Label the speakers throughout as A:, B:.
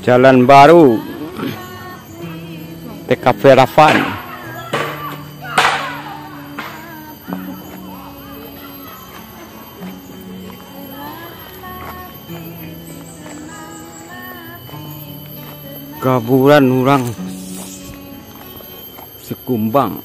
A: Jalan baru TKP Rafan. Kaburan orang Sekumbang.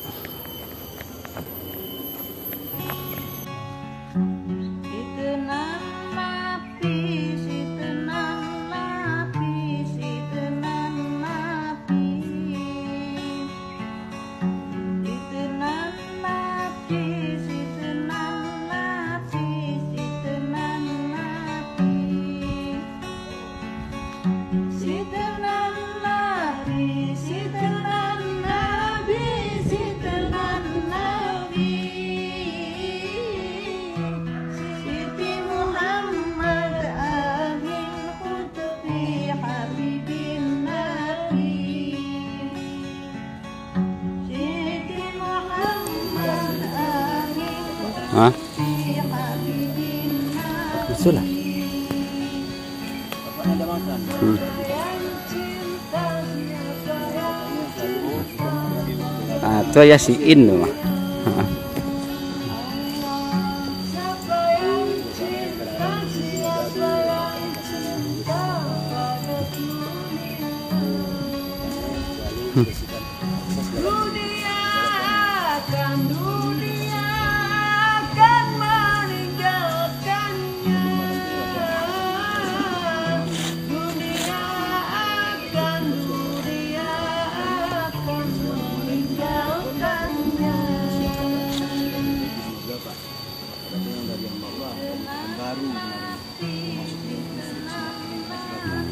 A: Hah? Itulah. Itu ya si In tuh mah.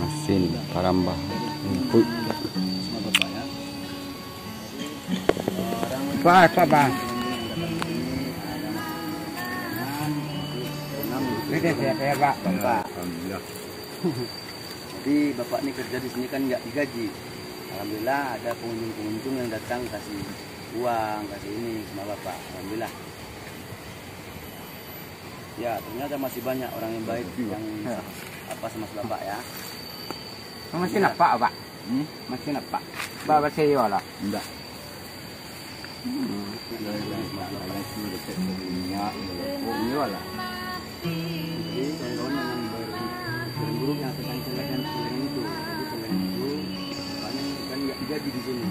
A: Mesin Parambah empuk. Apa bang? Ini saya pak.
B: Alhamdulillah. Jadi bapak ini kerja di sini kan nggak digaji. Alhamdulillah ada pengunjung yang datang kasih uang, kasih ini sama bapak. Alhamdulillah. Ya ternyata masih banyak orang yang baik yang apa sama bapak ya.
A: Masih apa pak? Masih apa? Bapak saya lah.
B: Enggak.
A: Ini lah.
B: Jadi kawan-kawan yang buruk yang akan celeng itu. Jadi celeng itu banyak kan nggak digaji di sini.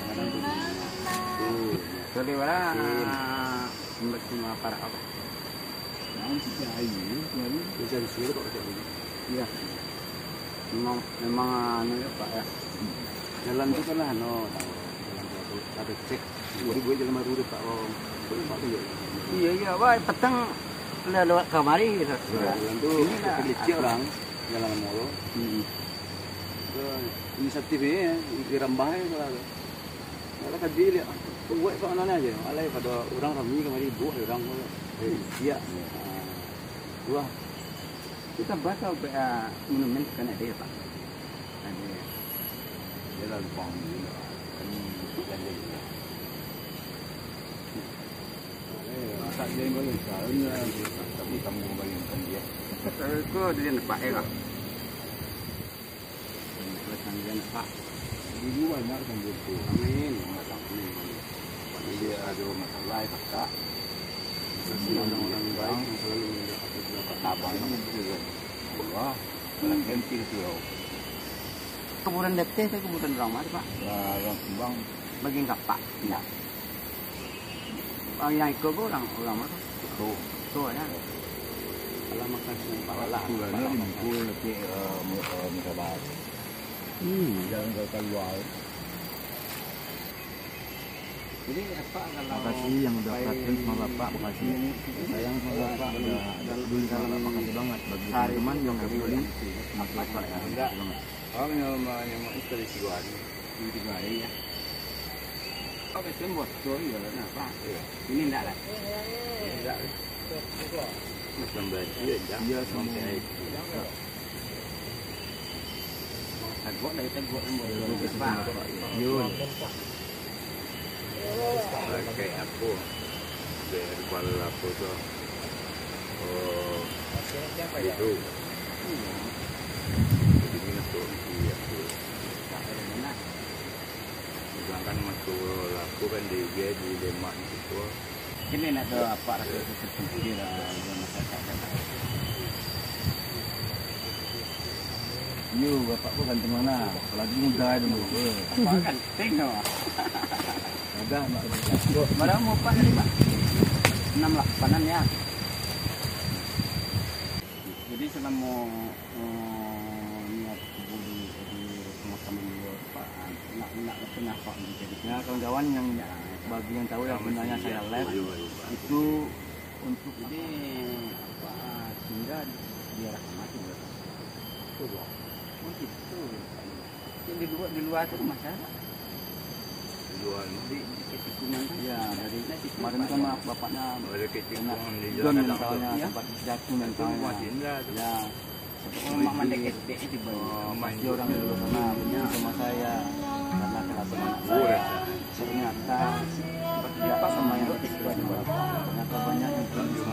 B: Kadang tuh.
A: Jadi mana? Semua para apa?
B: Nanti ayu, jadi bisa disuruh kok kayak ini.
A: Iya. Memang anu ya pak ya.
B: Jalan itu kan lah no, jalan itu ada cek. Jadi gue jalan baru deh pak Om.
A: Iya pak petang lewat kamari gitu.
B: Jalan tuh kecil orang jalan mulu. Inisiatifnya dirambah itu lah. Kalau tadi lihat, buat soalnya aja. Alai pada orang ramai kemari buat orang iya. Wah,
A: kita bakal monumen kan ada ya pak. Ada.
B: jalan pang ini. Tak dia boleh soalnya tapi kamu bayangkan dia.
A: Itu dia pak ya. Pesan dia pak.
B: Dulu banyak yang gitu. Amin. Dia ada masalah tak. Orang-orang baik yang selalu mendapat apa juga. Wah, ganti itu.
A: Kemudian detik itu kemudian ramai pak.
B: Yang Subang
A: Bagi enggak pak? Enggak. Yang ikut orang mana? Tuh ya.
B: kalau makan pala
C: Kulanya dimpul tapi merabat. Jangan kau keluar.
B: Jadi apa kalau
C: Makasih yang udah perhatian sama bapak, makasih. Sayang sama bapak, udah peduli sama bapak, makasih banget. Bagi teman-teman yang gak peduli, sama bapak ya.
B: enggak? Orang yang mau istri siluan
A: Ini juga ya. Oke, buat story ya, kenapa? Ini enggak lah.
B: enggak. Macam baju enggak.
C: Iya, semua.
A: Teguk dari teguk yang boleh
C: Pak. Yun.
B: Kayak aku dari Kuala Lumpur tuh. Oh, itu. Jadi minat tuh.
C: dia di Demak itu.
A: Ini nak ada apa rasa seperti lah masyarakat.
C: Yo, bapak kau ganteng mana? Apalagi muda dulu.
A: Apa ganteng no?
C: Agak mak.
A: Barang mau apa tadi pak? 6-8an ya. Jadi selama niat di pemakaman dulu pak, nak kenapa jadi?
C: Ya kawan-kawan yang bagi yang tahu yang sebenarnya saya live itu untuk
A: Jadi apa sehingga dia mati betul. Oh gitu. Yang di luar itu masalah.
C: di luar
A: Di tikungan kan?
C: ya dari kemarin kan bapaknya
B: Ada kecikungan di
C: John
B: jalan
C: mentalnya
A: Ya.
C: sempat jatuh
B: itu
C: mentalnya
B: masih Indra tuh.
C: ya
A: Oh, mak mandek SD di bawah.
C: pasti orang dulu sama punya sama saya karena kerabat anak saya ternyata tidak sama yang ketiga di bapak ternyata banyak yang belum bisa